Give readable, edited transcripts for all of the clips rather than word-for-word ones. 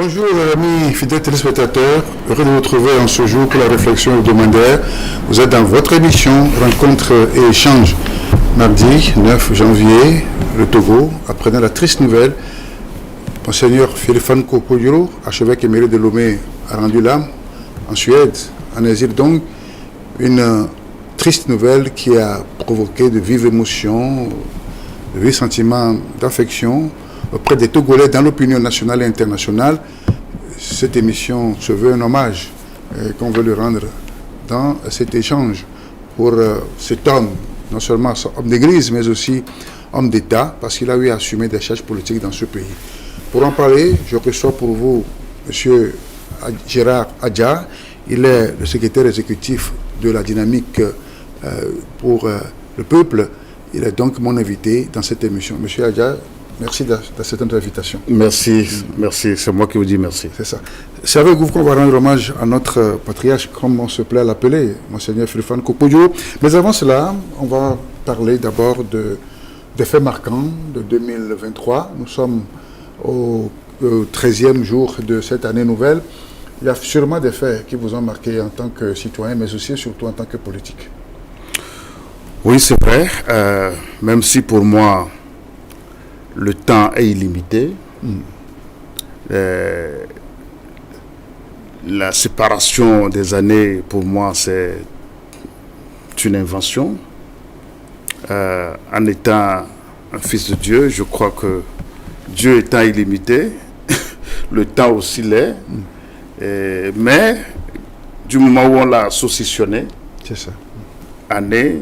Bonjour amis fidèles téléspectateurs, heureux de vous retrouver en ce jour pour la réflexion hebdomadaire. Vous êtes dans votre émission Rencontre et échange. Mardi 9 janvier, le Togo apprenait la triste nouvelle. Monseigneur Philippe Kopoyolo, archevêque émérite de Lomé, a rendu l'âme en Suède, en exil donc. Une triste nouvelle qui a provoqué de vives émotions, de vifs sentiments d'affection auprès des Togolais dans l'opinion nationale et internationale. Cette émission se veut un hommage qu'on veut lui rendre dans cet échange pour cet homme, non seulement homme d'église, mais aussi homme d'État, parce qu'il a eu à assumer des charges politiques dans ce pays. Pour en parler, je reçois pour vous M. Gérard Adja. Il est le secrétaire exécutif de la dynamique pour le peuple. Il est donc mon invité dans cette émission. M. Adja, merci de cette invitation. Merci, c'est moi qui vous dis merci. C'est ça. C'est avec vous qu'on va rendre hommage à notre patriarche, comme on se plaît à l'appeler, Monseigneur Philippe Kopoyolo. Mais avant cela, on va parler d'abord des faits marquants de 2023. Nous sommes au 13e jour de cette année nouvelle. Il y a sûrement des faits qui vous ont marqué en tant que citoyen, mais aussi surtout en tant que politique. Oui, c'est vrai. Même si pour moi, le temps est illimité, la séparation des années, pour moi, c'est une invention. En étant un fils de Dieu, je crois que Dieu étant illimité, le temps aussi l'est. Mais du moment où on l'a saucissonné, c'est ça. Année,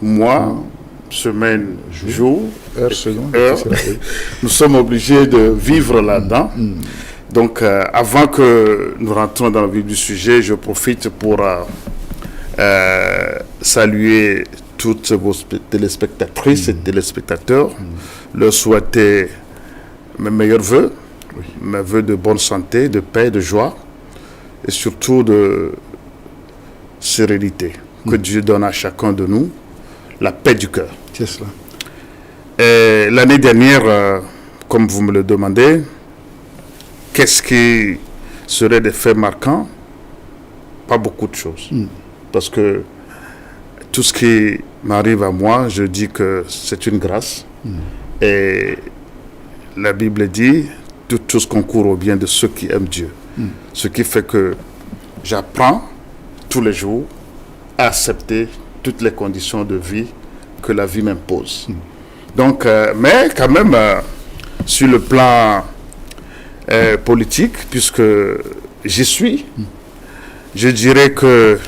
mois, semaine, jour, heure, seconde, nous sommes obligés de vivre là-dedans. Donc, avant que nous rentrions dans le vif du sujet, je profite pour saluer toutes vos téléspectatrices et téléspectateurs, leur souhaiter mes meilleurs voeux, mes voeux de bonne santé, de paix, de joie et surtout de sérénité. Que Dieu donne à chacun de nous la paix du cœur. C'est cela. Et l'année dernière, comme vous me le demandez, qu'est-ce qui serait des faits marquants? Pas beaucoup de choses. Parce que tout ce qui m'arrive à moi, je dis que c'est une grâce. Et la Bible dit, toute chose concourt au bien de ceux qui aiment Dieu. Ce qui fait que j'apprends tous les jours à accepter toutes les conditions de vie que la vie m'impose. Donc, mais quand même, sur le plan politique, puisque j'y suis, je dirais que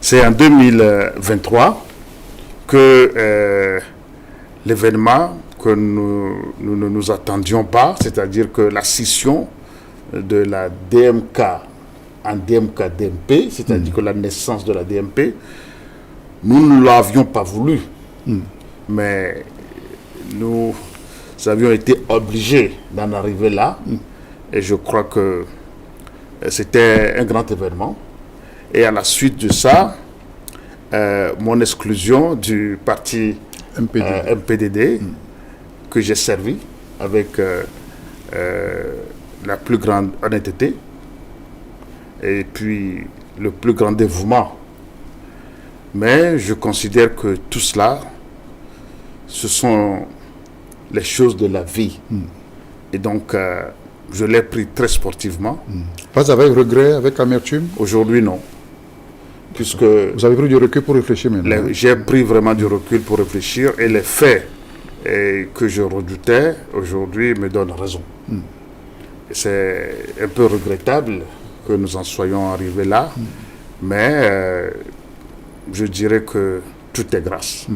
c'est en 2023 que l'événement que nous ne nous attendions pas, c'est-à-dire que la scission de la DMK en DMK-DMP, c'est-à-dire que la naissance de la DMP, nous ne l'avions pas voulu, mais nous avions été obligés d'en arriver là, et je crois que c'était un grand événement. Et à la suite de ça, mon exclusion du parti MPDD, que j'ai servi avec la plus grande honnêteté et puis le plus grand dévouement. Mais je considère que tout cela, ce sont les choses de la vie. Et donc, je l'ai pris très sportivement. Pas avec regret, avec amertume? Aujourd'hui, non. Puisque vous avez pris du recul pour réfléchir maintenant? J'ai pris vraiment du recul pour réfléchir et les faits que je redoutais aujourd'hui me donnent raison. C'est un peu regrettable que nous en soyons arrivés là, mais je dirais que tout est grâce.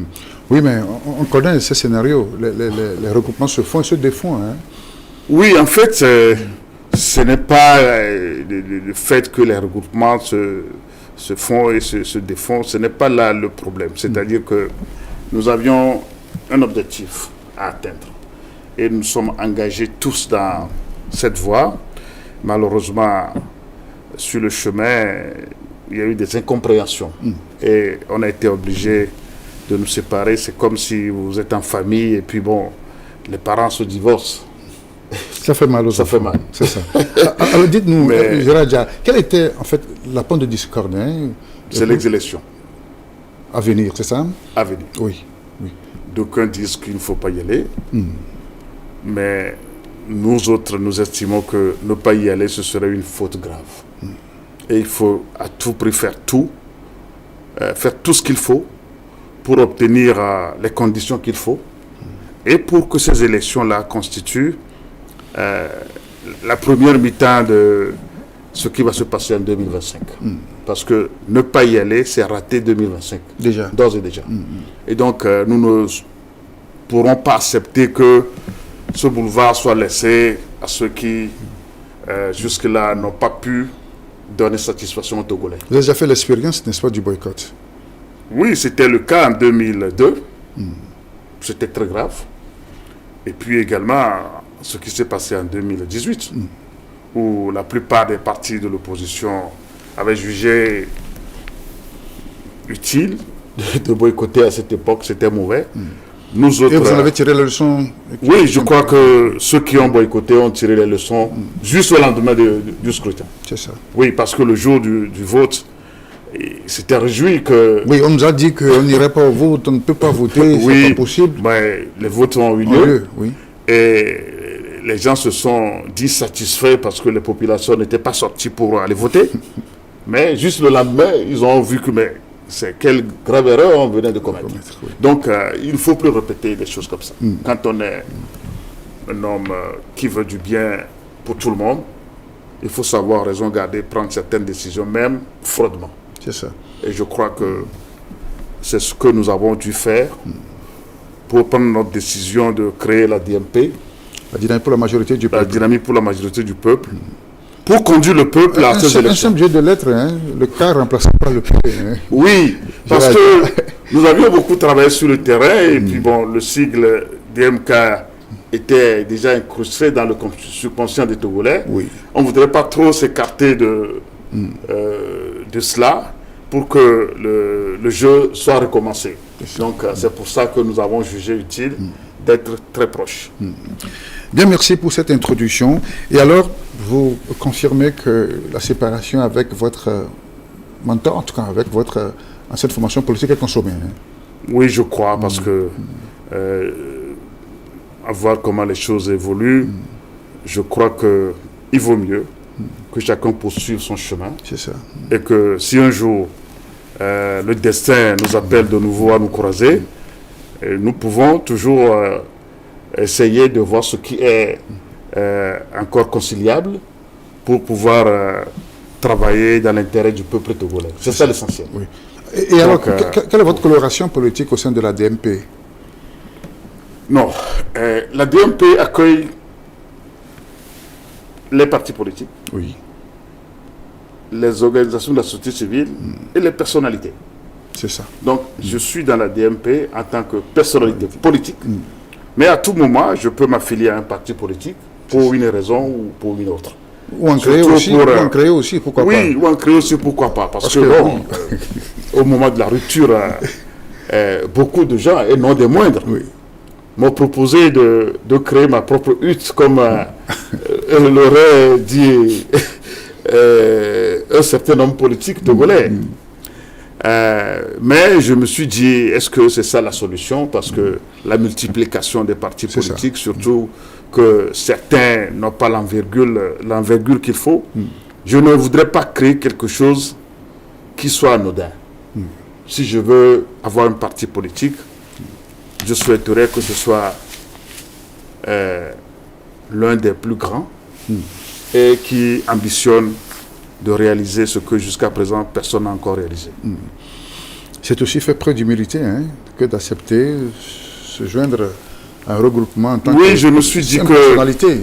Oui, mais on connaît ces scénarios. Les regroupements se font et se défont. Hein? Oui, en fait, ce n'est pas le fait que les regroupements se font et se défont, ce n'est pas là le problème. C'est-à-dire que nous avions un objectif à atteindre et nous sommes engagés tous dans cette voie. Malheureusement, sur le chemin, il y a eu des incompréhensions et on a été obligés de nous séparer. C'est comme si vous êtes en famille et puis bon, les parents se divorcent. Ça fait mal aux Ça enfants. fait mal. C'est ça. Alors dites-nous, Mais- Gérard Dia, quelle était en fait la pointe de discorde C'est les élections à venir, c'est ça? à venir. Oui. D'aucuns disent qu'il ne faut pas y aller, mais nous autres, nous estimons que ne pas y aller, ce serait une faute grave. Et il faut à tout prix faire tout ce qu'il faut pour obtenir les conditions qu'il faut et pour que ces élections-là constituent la première mi-temps de ce qui va se passer en 2025. Parce que ne pas y aller, c'est rater 2025. Déjà. D'ores et déjà. Et donc, nous ne pourrons pas accepter que ce boulevard soit laissé à ceux qui, jusque-là, n'ont pas pu donner satisfaction aux Togolais. Vous avez déjà fait l'expérience, n'est-ce pas, du boycott? Oui, c'était le cas en 2002. C'était très grave. Et puis également, ce qui s'est passé en 2018, où la plupart des partis de l'opposition avaient jugé utile de boycotter à cette époque, c'était mauvais. Nous autres, Et vous en avez tiré la leçon? oui, je crois que ceux qui ont boycotté ont tiré les leçons juste au lendemain du scrutin. C'est ça. Oui, parce que le jour du vote, c'était réjoui que... Oui, on nous a dit qu'on n'irait pas au vote, on ne peut pas voter, Oui, c'est pas possible. mais les votes ont eu En lieu. lieu, oui. Et les gens se sont dit satisfaits parce que les populations n'étaient pas sorties pour aller voter. Mais juste le lendemain, ils ont vu que c'est quelle grave erreur on venait de commettre. Oui. Donc, il ne faut plus répéter des choses comme ça. Quand on est un homme qui veut du bien pour tout le monde, il faut savoir raison garder, prendre certaines décisions, même froidement. C'est ça. Et je crois que c'est ce que nous avons dû faire pour prendre notre décision de créer la DMP, La dynamique pour la majorité du la peuple. dynamique pour la majorité du peuple, pour conduire le peuple à Un ces élections. simple jeu de lettres, hein. Le cas remplacé par le P. Hein. Oui, parce Gérard que nous avions beaucoup travaillé sur le terrain et puis bon, le sigle DMK était déjà incrusté dans le subconscient des Togolais. Oui. On ne voudrait pas trop s'écarter de cela pour que le jeu soit recommencé. Donc c'est pour ça que nous avons jugé utile d'être très proches. Bien, merci pour cette introduction. Et alors, vous confirmez que la séparation avec votre mentor, en tout cas avec votre ancienne formation politique, est consommée, hein? Oui, je crois, parce que à voir comment les choses évoluent, je crois qu'il vaut mieux que chacun poursuive son chemin C'est ça. et que si un jour le destin nous appelle de nouveau à nous croiser, nous pouvons toujours essayer de voir ce qui est encore conciliable pour pouvoir travailler dans l'intérêt du peuple togolais. C'est ça l'essentiel. Oui. Et alors, Donc, quelle est votre coloration politique au sein de la DMP? Non, la DMP accueille les partis politiques, Oui, les organisations de la société civile et les personnalités. c'est ça. Donc, je suis dans la DMP en tant que personnalité politique, mais à tout moment, je peux m'affilier à un parti politique pour une raison ou pour une autre. Ou en créer Surtout aussi, pour, ou en créer aussi, pourquoi Oui, pas? ou en créer aussi, pourquoi pas. Parce que, que, bon, au moment de la rupture, beaucoup de gens, et non des moindres, Oui. m'ont proposé de créer ma propre hutte, comme l'aurait dit un certain homme politique togolais. Mais je me suis dit, est-ce que c'est ça la solution? Parce que la multiplication des partis C'est ça. politiques, surtout que certains n'ont pas l'envergure qu'il faut, je ne voudrais pas créer quelque chose qui soit anodin. Si je veux avoir un parti politique, je souhaiterais que ce soit l'un des plus grands et qui ambitionne de réaliser ce que jusqu'à présent personne n'a encore réalisé. C'est aussi fait preuve d'humilité, hein, que d'accepter se joindre à un regroupement en tant Oui, que je me suis dit sans que- personnalité,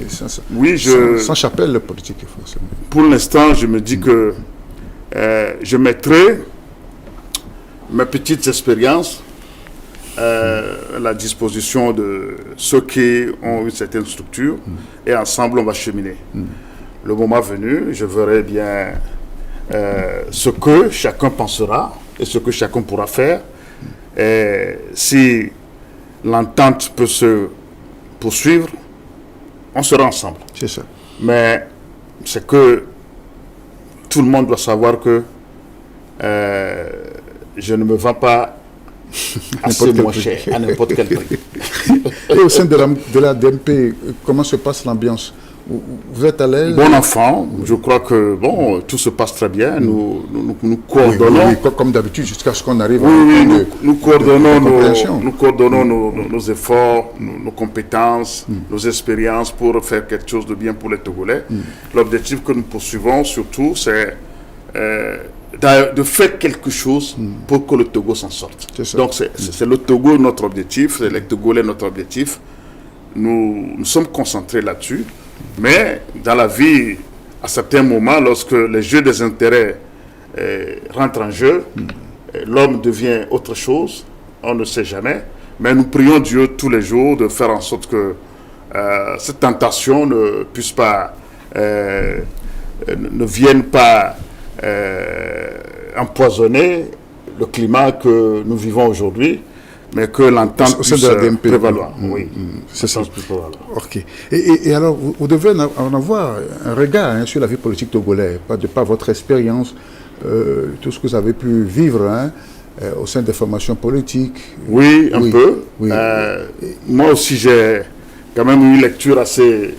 Oui, sans chapelle politique, forcément. pour l'instant, je me dis que je mettrai mes petites expériences à la disposition de ceux qui ont une certaine structure et ensemble on va cheminer. Le moment venu, je verrai bien ce que chacun pensera et ce que chacun pourra faire. Et si l'entente peut se poursuivre, on sera ensemble. C'est ça. Mais c'est que tout le monde doit savoir que je ne me vends pas assez moins cher, à n'importe quel prix. Et au sein de la DMP, comment se passe l'ambiance? Vous êtes à l'aise? Bon enfant, je crois que bon, tout se passe très bien. Nous coordonnons. Oui, comme d'habitude, jusqu'à ce qu'on arrive nous coordonnons, compréhension. nos efforts, nos compétences, nos expériences pour faire quelque chose de bien pour les Togolais. L'objectif que nous poursuivons surtout, c'est de faire quelque chose pour que le Togo s'en sorte. Donc c'est le Togo notre objectif, c'est les Togolais notre objectif. Nous sommes concentrés là-dessus. Mais dans la vie, à certains moments, lorsque les jeux des intérêts rentrent en jeu, l'homme devient autre chose, on ne sait jamais. Mais nous prions Dieu tous les jours de faire en sorte que cette tentation ne puisse pas, ne vienne pas empoisonner le climat que nous vivons aujourd'hui, mais que l'entente puisse prévaloir. Oui, c'est ça. Ok. Et alors, vous devez en avoir un regard sur la vie politique togolaise, de par votre expérience, tout ce que vous avez pu vivre au sein des formations politiques. Oui, un peu. Oui. Moi aussi, j'ai quand même une lecture assez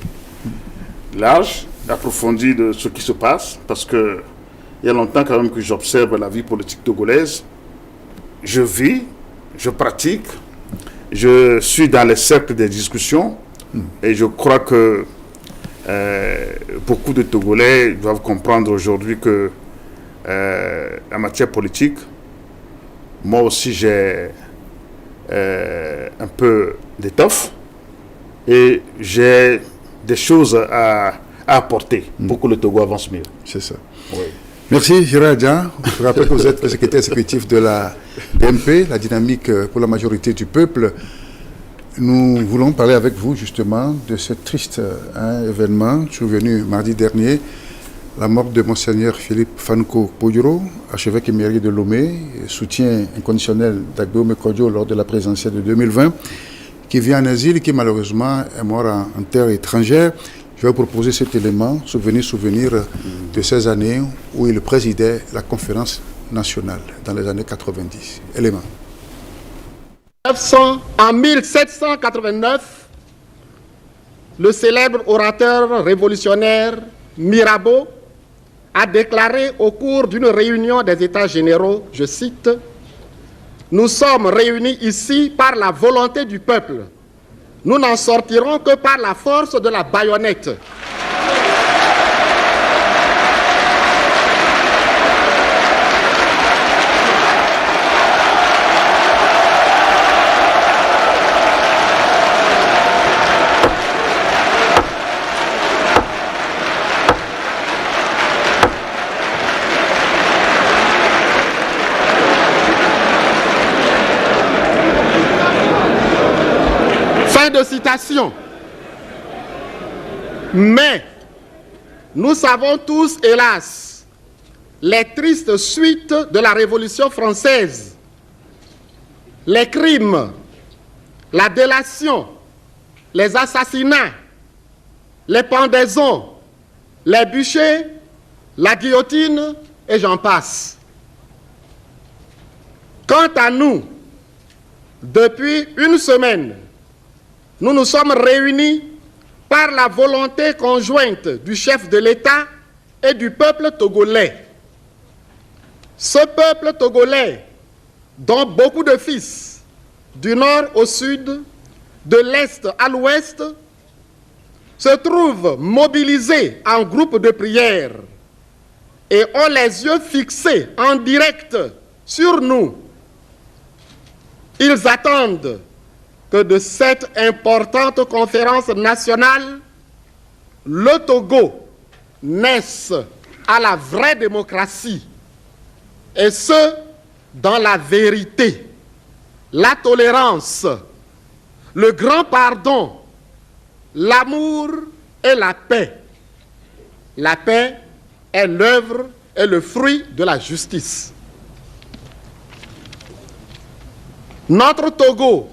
large, approfondie de ce qui se passe, parce que il y a longtemps quand même que j'observe la vie politique togolaise. Je vis, je pratique, je suis dans les cercles des discussions et je crois que beaucoup de Togolais doivent comprendre aujourd'hui que en matière politique, moi aussi j'ai un peu d'étoffe et j'ai des choses à apporter pour que le Togo avance mieux. C'est ça. Oui. Merci Gérard Dia. Je rappelle que vous êtes le secrétaire exécutif de la DMP, la dynamique pour la majorité du peuple. Nous voulons parler avec vous justement de ce triste événement survenu mardi dernier, la mort de Monseigneur Philippe Fanko Poyoro, archevêque émérite de Lomé, soutien inconditionnel d'Agbeome Kodjo lors de la présidentielle de 2020, qui vit en asile et qui malheureusement est mort en terre étrangère. Je vais vous proposer cet élément, souvenir de ces années où il présidait la conférence nationale dans les années 90. Élément. En 1789, le célèbre orateur révolutionnaire Mirabeau a déclaré au cours d'une réunion des États généraux, je cite, « Nous sommes réunis ici par la volonté du peuple. Nous n'en sortirons que par la force de la baïonnette. » De citation. Mais nous savons tous, hélas, les tristes suites de la Révolution française, les crimes, la délation, les assassinats, les pendaisons, les bûchers, la guillotine, et j'en passe. Quant à nous, depuis une semaine, nous nous sommes réunis par la volonté conjointe du chef de l'État et du peuple togolais. Ce peuple togolais, dont beaucoup de fils, du nord au sud, de l'est à l'ouest, se trouvent mobilisés en groupe de prière et ont les yeux fixés en direct sur nous. Ils attendent que de cette importante conférence nationale, le Togo naisse à la vraie démocratie, et ce, dans la vérité, la tolérance, le grand pardon, l'amour et la paix. La paix est l'œuvre et le fruit de la justice. Notre Togo,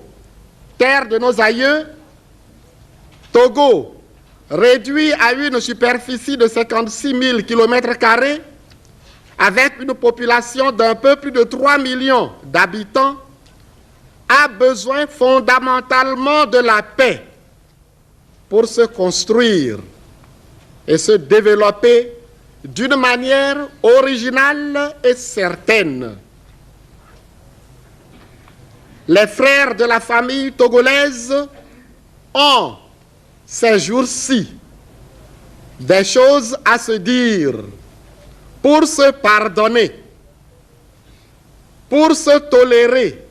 terre de nos aïeux, Togo, réduit à une superficie de 56 000 km², avec une population d'un peu plus de 3 millions d'habitants, a besoin fondamentalement de la paix pour se construire et se développer d'une manière originale et certaine. Les frères de la famille togolaise ont, ces jours-ci, des choses à se dire pour se pardonner, pour se tolérer.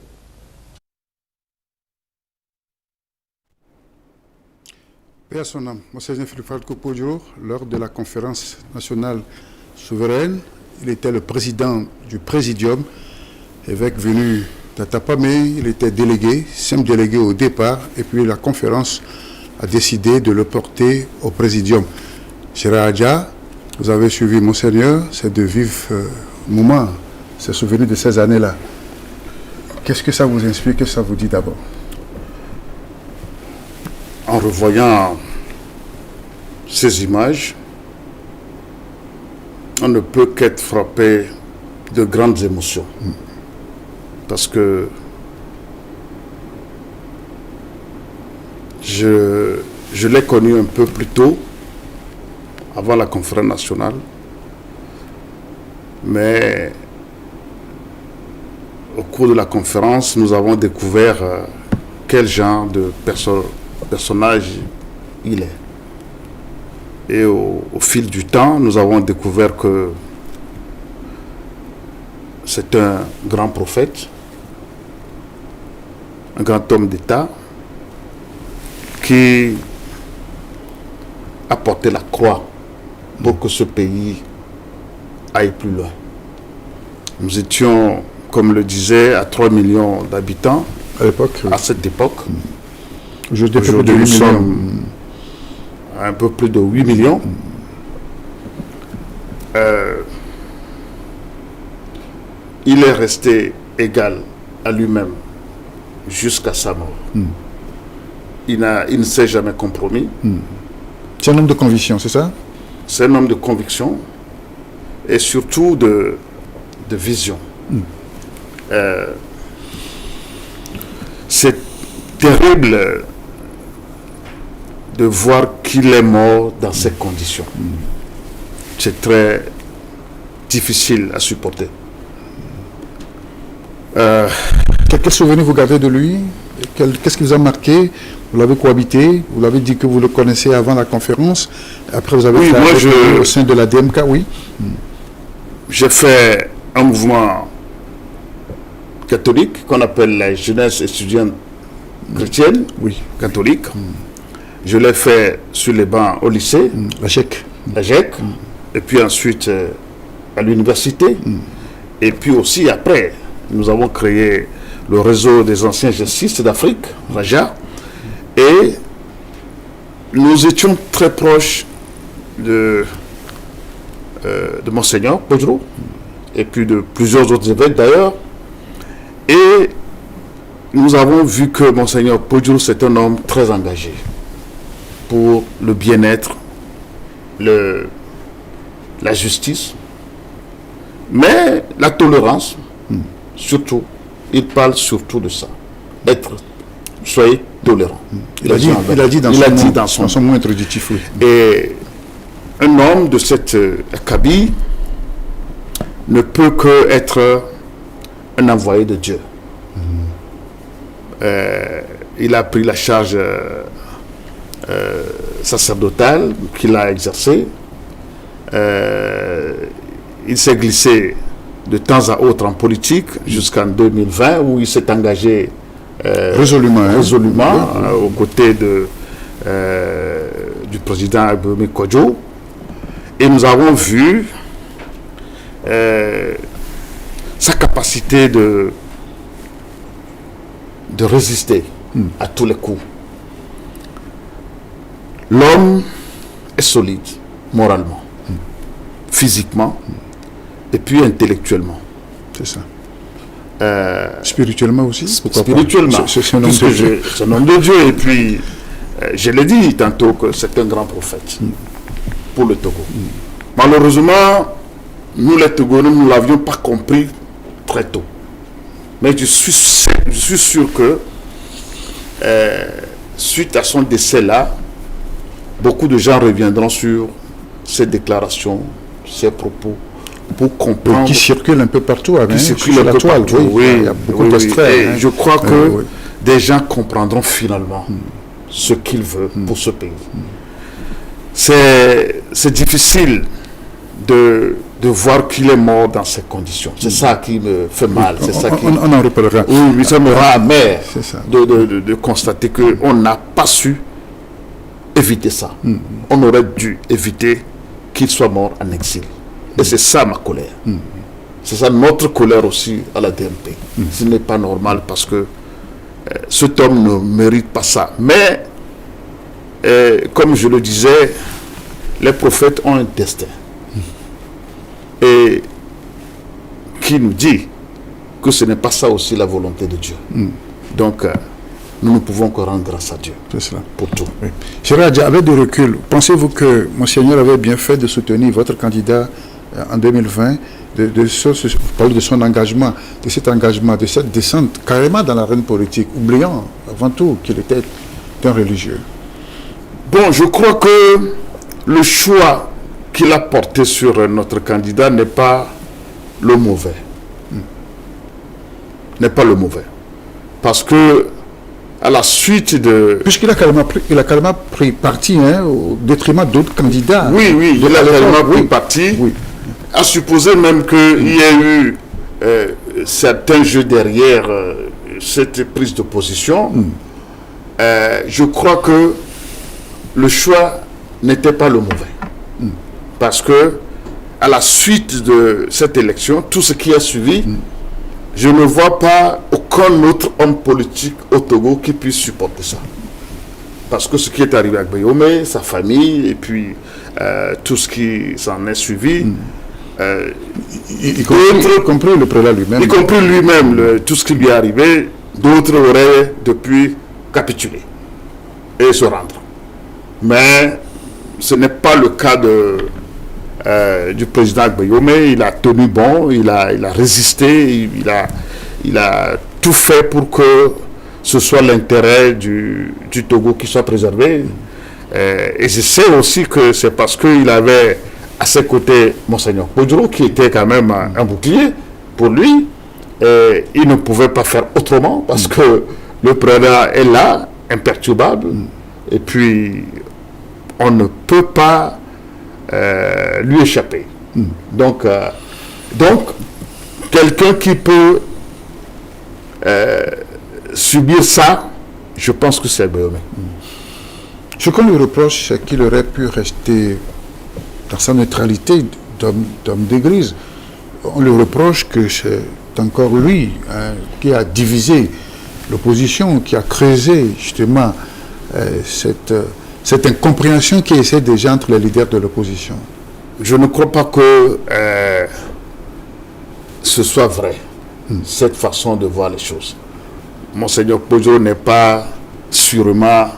Paix à son âme. Monseigneur Philippe Falco Podjo, lors de la conférence nationale souveraine, il était le président du Présidium, évêque venu d'Atapamé, il était délégué, simple délégué au départ, et puis la conférence a décidé de le porter au Présidium. Cher Adja, vous avez suivi Monseigneur, c'est de vifs moments, ces souvenirs de ces années-là. Qu'est-ce que ça vous inspire, qu'est-ce que ça vous dit d'abord? En revoyant ces images, on ne peut qu'être frappé de grandes émotions. Parce que je l'ai connu un peu plus tôt, avant la conférence nationale, mais au cours de la conférence, nous avons découvert quel genre de personnage il est. Et au fil du temps, nous avons découvert que c'est un grand prophète, un grand homme d'État qui a porté la croix pour que ce pays aille plus loin. Nous étions, comme le disait, à 3 millions d'habitants À l'époque, à cette époque. Aujourd'hui, Nous sommes à un peu plus de 8 millions. Il est resté égal à lui-même jusqu'à sa mort. Il ne s'est jamais compromis. C'est un homme de conviction, c'est ça? C'est un homme de conviction et surtout de vision. C'est terrible de voir qu'il est mort dans ces conditions. C'est très difficile à supporter. Quel souvenir vous gardez de lui? Qu'est-ce qui vous a marqué? Vous l'avez cohabité, vous l'avez dit que vous le connaissez avant la conférence, après vous avez fait au sein de la DMK, oui. J'ai fait un mouvement catholique qu'on appelle la jeunesse étudiante chrétienne, Oui. catholique. Je l'ai fait sur les bancs au lycée, La GEC. la GEC, et puis ensuite à l'université. Et puis aussi après, nous avons créé le réseau des anciens gestistes d'Afrique, RAJA, et nous étions très proches de Monseigneur Podjo, et puis de plusieurs autres évêques d'ailleurs. Et nous avons vu que Monseigneur Podjo, c'est un homme très engagé pour le bien-être, la justice, mais la tolérance, surtout. Il parle surtout de ça. Soyez tolérants. Il a dit dans son mot introductif, oui. Et un homme de cette acabit ne peut qu'être un envoyé de Dieu. Il a pris la charge sacerdotale qu'il a exercée. Il s'est glissé de temps à autre en politique jusqu'en 2020 où il s'est engagé résolument aux côtés du président Abdoulaye Kodjo. Et nous avons vu sa capacité de résister à tous les coups. L'homme est solide moralement, physiquement et puis intellectuellement. C'est ça. Spirituellement aussi? Spirituellement. C'est un homme de Dieu. C'est un homme de Dieu. Et puis, je l'ai dit tantôt que c'est un grand prophète pour le Togo. Malheureusement, nous les Togolais, nous ne l'avions pas compris très tôt. Mais je suis sûr que suite à son décès là, beaucoup de gens reviendront sur ses déclarations, ses propos, pour comprendre. Qui circule un peu partout, qui circule un peu partout. Oui, il y a beaucoup d'extraits. Et je crois que des gens comprendront finalement ce qu'il veut pour ce pays. C'est difficile de voir qu'il est mort dans ces conditions. C'est ça qui me fait mal. C'est ça qui... On en reparlera. Oui, ça me rend amer ça. de constater qu'on n'a pas su éviter ça. On aurait dû éviter qu'il soit mort en exil. Et c'est ça ma colère. C'est ça notre colère aussi à la DMP. Ce n'est pas normal parce que cet homme ne mérite pas ça. Mais, comme je le disais, les prophètes ont un destin. Et qui nous dit que ce n'est pas ça aussi la volonté de Dieu. Donc, nous ne pouvons que rendre grâce à Dieu. C'est cela. Pour tout. Oui. Gérard, avec du recul, pensez-vous que Monseigneur avait bien fait de soutenir votre candidat en 2020, vous parlez de son engagement, de cet engagement, de cette descente carrément dans l'arène politique, oubliant avant tout qu'il était un religieux? Bon, je crois que le choix qu'il a porté sur notre candidat n'est pas le mauvais. N'est pas le mauvais. Parce que à la suite de... Puisqu'il a carrément pris parti au détriment d'autres candidats. Oui, il a carrément pris parti. Oui. À supposer même qu'il y ait eu certains jeux derrière cette prise de position, je crois que le choix n'était pas le mauvais. Parce que à la suite de cette élection, tout ce qui a suivi, je ne vois pas aucun autre homme politique au Togo qui puisse supporter ça. Parce que ce qui est arrivé à Bayomé, sa famille, et puis tout ce qui s'en est suivi, y compris le prélat lui-même. Y compris lui-même, tout ce qui lui est arrivé, d'autres auraient depuis capitulé et se rendre. Mais ce n'est pas le cas du président Bayomé. Il a tenu bon, il a résisté, il a tout fait pour que ce soit l'intérêt du Togo qui soit préservé. Et je sais aussi que c'est parce qu'il avait à ses côtés Monseigneur Podjoro, qui était quand même un bouclier pour lui. Et il ne pouvait pas faire autrement parce que le prélat est là, imperturbable. Et puis, on ne peut pas lui échapper. Donc, quelqu'un qui peut subir ça, je pense que c'est Bayomé. Ce qu'on lui reproche, c'est qu'il aurait pu rester dans sa neutralité d'homme d'église. On lui reproche que c'est encore lui qui a divisé l'opposition, qui a creusé justement cette incompréhension qui essaie déjà entre les leaders de l'opposition. Je ne crois pas que ce soit vrai, cette façon de voir les choses. Monseigneur Podjoro n'est pas sûrement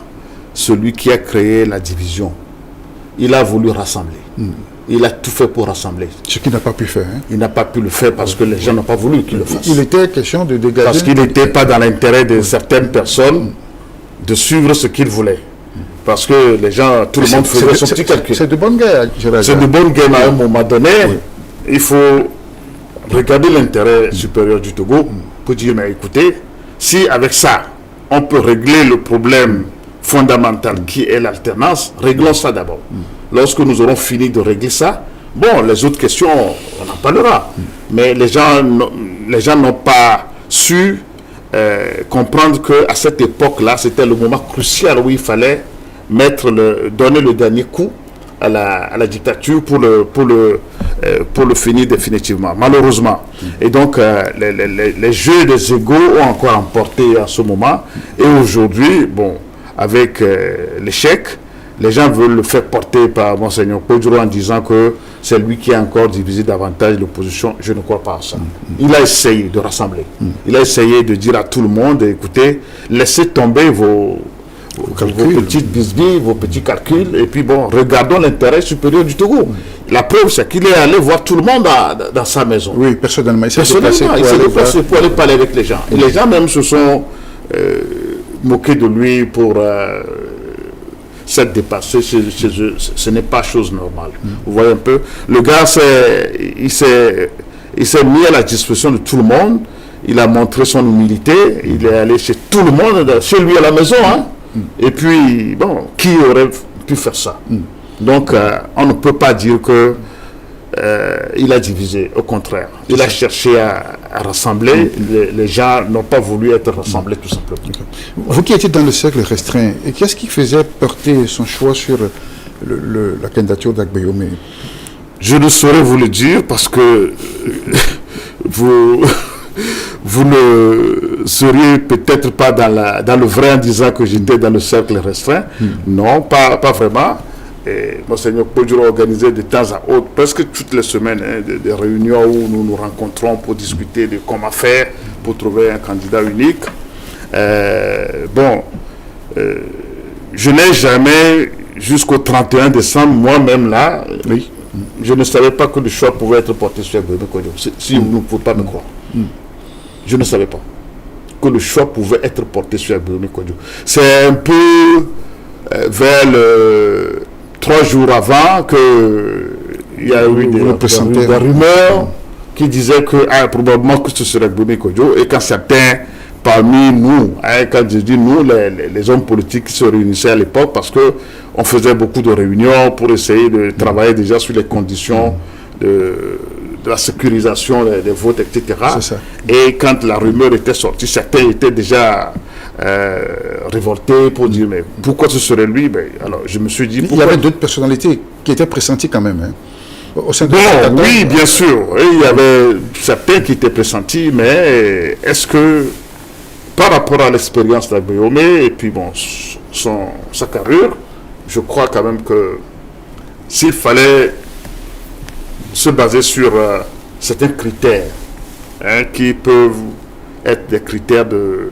celui qui a créé la division. Il a voulu rassembler. Il a tout fait pour rassembler. Ce qu'il n'a pas pu faire. Il n'a pas pu le faire parce que les gens n'ont pas voulu qu'il le fasse. Il était question de dégager... Parce qu'il n'était pas dans l'intérêt de certaines personnes de suivre ce qu'il voulait. Parce que les gens, tout le monde faisait son petit calcul. C'est de bonne guerre, Gérard. C'est de bonne guerre, mais à un moment donné, il faut regarder l'intérêt supérieur du Togo pour dire, mais écoutez, si avec ça, on peut régler le problème fondamental qui est l'alternance, réglons ça d'abord. Lorsque nous aurons fini de régler ça, bon, les autres questions, on en parlera. Mais les gens n'ont pas su comprendre qu'à cette époque-là, c'était le moment crucial où il fallait donner le dernier coup à la dictature pour le finir définitivement, malheureusement. Et donc, les jeux des égos ont encore emporté à ce moment. Et aujourd'hui, bon, avec l'échec, les gens veulent le faire porter par Monseigneur Podjoro en disant que c'est lui qui a encore divisé davantage l'opposition. Je ne crois pas à ça. Il a essayé de rassembler. Il a essayé de dire à tout le monde, écoutez, laissez tomber vos vos petites bisbilles, vos petits calculs, et puis bon, regardons l'intérêt supérieur du Togo. La preuve, c'est qu'il est allé voir tout le monde dans sa maison. Oui, personnellement. Il s'est déplacé pour aller parler avec les gens. Et les gens même se sont moqués de lui pour s'être dépassé chez eux. Ce n'est pas chose normale. Vous voyez un peu, le gars, il s'est mis à la disposition de tout le monde. Il a montré son humilité. Il est allé chez tout le monde, chez lui à la maison. Hein. Et puis, bon, qui aurait pu faire ça? Donc, on ne peut pas dire que il a divisé. Au contraire, il a cherché à rassembler. Les gens n'ont pas voulu être rassemblés, tout simplement. Vous qui étiez dans le cercle restreint, et qu'est-ce qui faisait porter son choix sur la candidature d'Agbeyomi? Je ne saurais vous le dire parce que vous ne seriez peut-être pas dans le vrai en disant que j'étais dans le cercle restreint. Non, pas vraiment. Et Monseigneur Podjoro organisait de temps à autre, presque toutes les semaines, des réunions où nous nous rencontrons pour discuter de comment faire pour trouver un candidat unique. Je n'ai jamais, jusqu'au 31 décembre, moi-même là, je ne savais pas que le choix pouvait être porté sur Agbeyomi Kodjo. Si vous ne pouvez pas me croire. Je ne savais pas que le choix pouvait être porté sur Agbeyomi Kodjo. C'est un peu vers le 3 jours avant qu'il y a eu des rumeurs qui disaient que probablement que ce serait Agbeyomi Kodjo, et quand certains parmi nous, quand je dis nous, les hommes politiques qui se réunissaient à l'époque, parce qu'on faisait beaucoup de réunions pour essayer de travailler déjà sur les conditions de la sécurisation des votes, etc. Et quand la rumeur était sortie, certains étaient déjà révoltés pour dire mais pourquoi ce serait lui? Alors je me suis dit... Il y avait d'autres personnalités qui étaient pressenties quand même. Au sein de oui, bien sûr. Il y avait certains qui étaient pressentis, mais est-ce que par rapport à l'expérience d'Agbeyomi et puis bon, sa carrure, je crois quand même que s'il fallait se baser sur certains critères qui peuvent être des critères de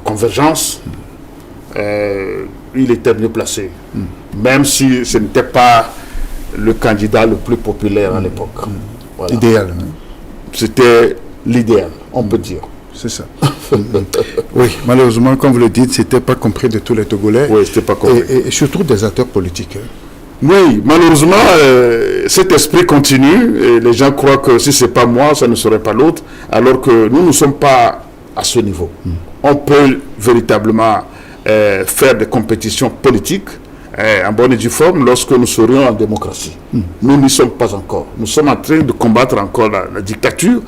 convergence, il était mieux placé, même si ce n'était pas le candidat le plus populaire à l'époque. Voilà. Idéal. C'était l'idéal, on peut dire. C'est ça. Oui, malheureusement, comme vous le dites, ce n'était pas compris de tous les Togolais. Oui, c'était pas compris. Et surtout des acteurs politiques. Oui, malheureusement, cet esprit continue et les gens croient que si ce n'est pas moi, ça ne serait pas l'autre, alors que nous ne sommes pas à ce niveau. On peut véritablement faire des compétitions politiques en bonne et due forme lorsque nous serions en démocratie. Nous n'y sommes pas encore. Nous sommes en train de combattre encore la dictature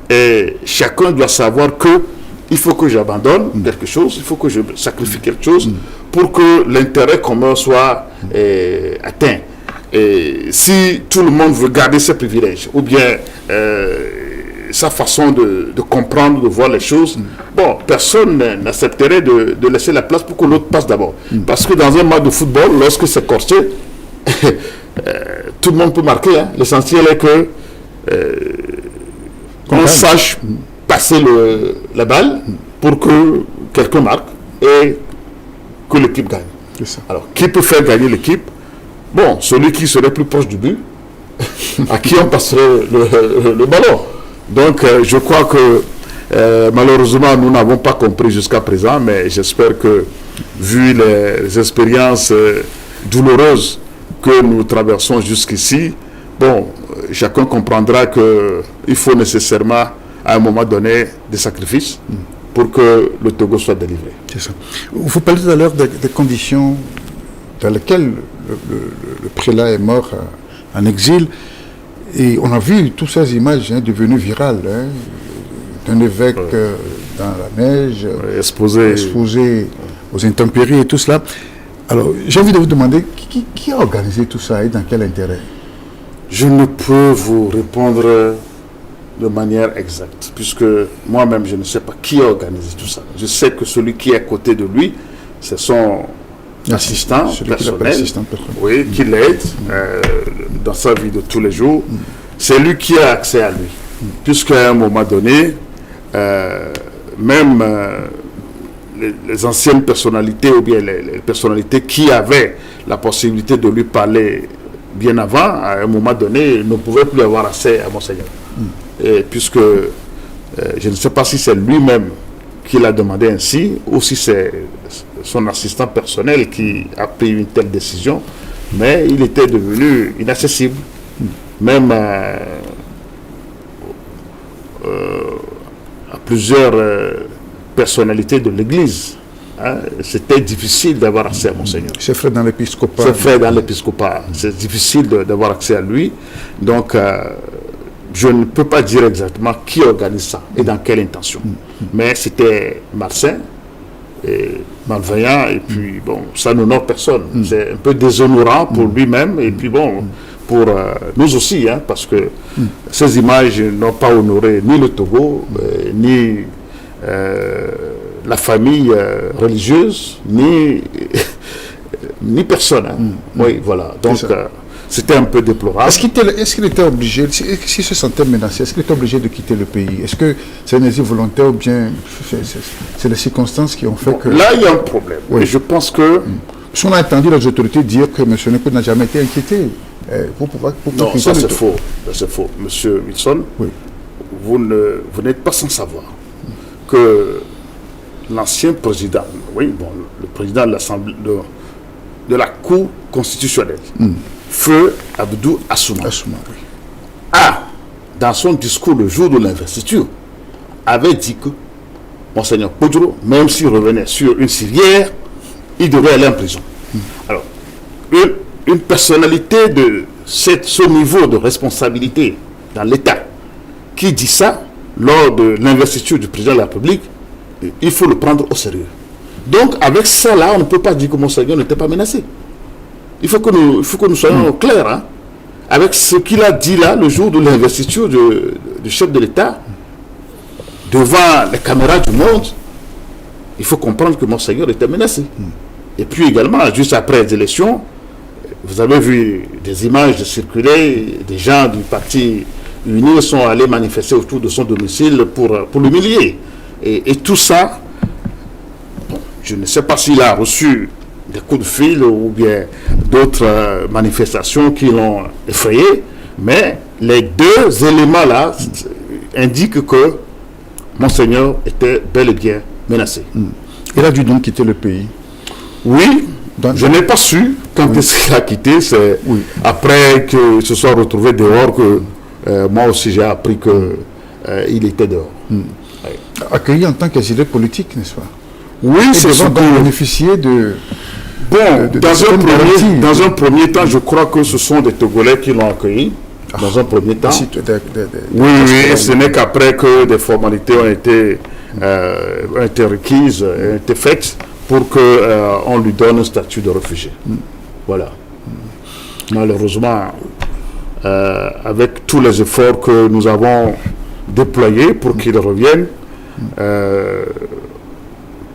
et chacun doit savoir que il faut que j'abandonne quelque chose, il faut que je sacrifie quelque chose pour que l'intérêt commun soit atteint. Et si tout le monde veut garder ses privilèges ou bien sa façon de comprendre, de voir les choses, bon, personne n'accepterait de laisser la place pour que l'autre passe d'abord. Parce que dans un match de football, lorsque c'est corsé, tout le monde peut marquer. L'essentiel est que qu'on sache passer la balle pour que quelqu'un marque et que l'équipe gagne. Alors, qui peut faire gagner l'équipe? Bon, celui qui serait plus proche du but, à qui on passerait le ballon. Donc, je crois que malheureusement, nous n'avons pas compris jusqu'à présent, mais j'espère que, vu les expériences douloureuses que nous traversons jusqu'ici, bon, chacun comprendra qu'il faut nécessairement, à un moment donné, des sacrifices pour que le Togo soit délivré. C'est ça. Vous parlez tout à l'heure des conditions dans lesquelles le prélat est mort en exil. Et on a vu toutes ces images devenues virales, d'un évêque dans la neige, exposé aux intempéries et tout cela. Alors, j'ai envie de vous demander, qui a organisé tout ça et dans quel intérêt? Je ne peux vous répondre de manière exacte, puisque moi-même, je ne sais pas qui a organisé tout ça. Je sais que celui qui est à côté de lui, c'est son assistant personnel, oui, qui l'aide dans sa vie de tous les jours. C'est lui qui a accès à lui, puisqu'à un moment donné, même les anciennes personnalités ou bien les personnalités qui avaient la possibilité de lui parler bien avant, à un moment donné, ne pouvaient plus avoir accès à Monseigneur. Et puisque je ne sais pas si c'est lui-même qui l'a demandé ainsi ou si c'est son assistant personnel qui a pris une telle décision, mais il était devenu inaccessible. Même à plusieurs personnalités de l'Église. C'était difficile d'avoir accès à Monseigneur. C'est frère dans l'épiscopat. C'est frère dans l'épiscopat. C'est difficile d'avoir accès à lui. Donc, je ne peux pas dire exactement qui organise ça et dans quelle intention. Mais c'était malsain et malveillant. Et puis, bon, ça n'honore personne. C'est un peu déshonorant pour lui-même. Et puis, bon, pour nous aussi, hein, parce que ces images n'ont pas honoré ni le Togo, ni la famille religieuse, ni personne. Hein. Oui, voilà. Donc, c'était un peu déplorable. Est-ce qu'il était obligé, s'il se sentait menacé, est-ce qu'il était obligé de quitter le pays? Est-ce que c'est un exil volontaire ou bien c'est les circonstances qui ont fait que... Là, il y a un problème. Oui. Et je pense que... Parce qu'on a entendu les autorités dire que M. Neko n'a jamais été inquiété. Non, ça c'est faux. C'est faux. Monsieur Wilson, oui. Vous n'êtes pas sans savoir que l'ancien président, oui, bon, le président de l'Assemblée de la Cour constitutionnelle, Feu Abdou Assouma, oui. a, dans son discours le jour de l'investiture, avait dit que Monseigneur Podjoro, même s'il revenait sur une civière, il devait aller en prison. Alors, une personnalité de ce niveau de responsabilité dans l'État qui dit ça lors de l'investiture du président de la République, il faut le prendre au sérieux. Donc, avec ça là, on ne peut pas dire que Monseigneur n'était pas menacé. Il faut que nous soyons clairs. Hein, avec ce qu'il a dit là, le jour de l'investiture du chef de l'État, devant les caméras du monde, il faut comprendre que Monseigneur était menacé. Et puis également, juste après les élections, vous avez vu des images circuler, des gens du parti uni sont allés manifester autour de son domicile pour l'humilier. Et tout ça, bon, je ne sais pas s'il a reçu des coups de fil ou bien d'autres manifestations qui l'ont effrayé, mais les deux éléments-là indiquent que Monseigneur était bel et bien menacé. Il a dû donc quitter le pays. Oui, je n'ai pas su quand est-ce qu'il a quitté. C'est après qu'il se soit retrouvé dehors que moi aussi j'ai appris qu'il était dehors. Accueilli en tant qu'exilé politique, n'est-ce pas? Oui, c'est ce qu'on bénéficiait de... Bon, dans un premier temps, je crois que ce sont des Togolais qui l'ont accueilli. Dans un premier temps. Oui, ce n'est qu'après que des formalités ont été requises, ont été faites pour qu'on lui donne un statut de réfugié. Voilà. Malheureusement, avec tous les efforts que nous avons déployés pour qu'il revienne,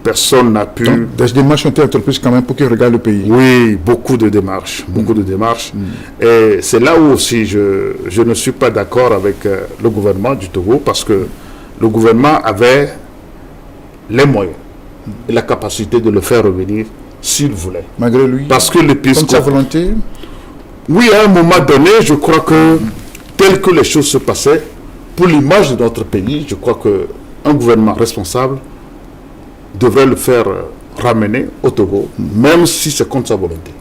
personne n'a pu... Donc, des démarches ont été entreprises quand même pour qu'il regarde le pays. Oui, beaucoup de démarches. Beaucoup de démarches. Et c'est là où aussi je ne suis pas d'accord avec le gouvernement du Togo, parce que le gouvernement avait les moyens et la capacité de le faire revenir s'il voulait. Malgré lui, parce que l'épiscopat... Comme sa volonté. Oui, à un moment donné, je crois que tel que les choses se passaient, pour l'image de notre pays, je crois qu'un gouvernement responsable devrait le faire ramener au Togo, même si c'est contre sa volonté.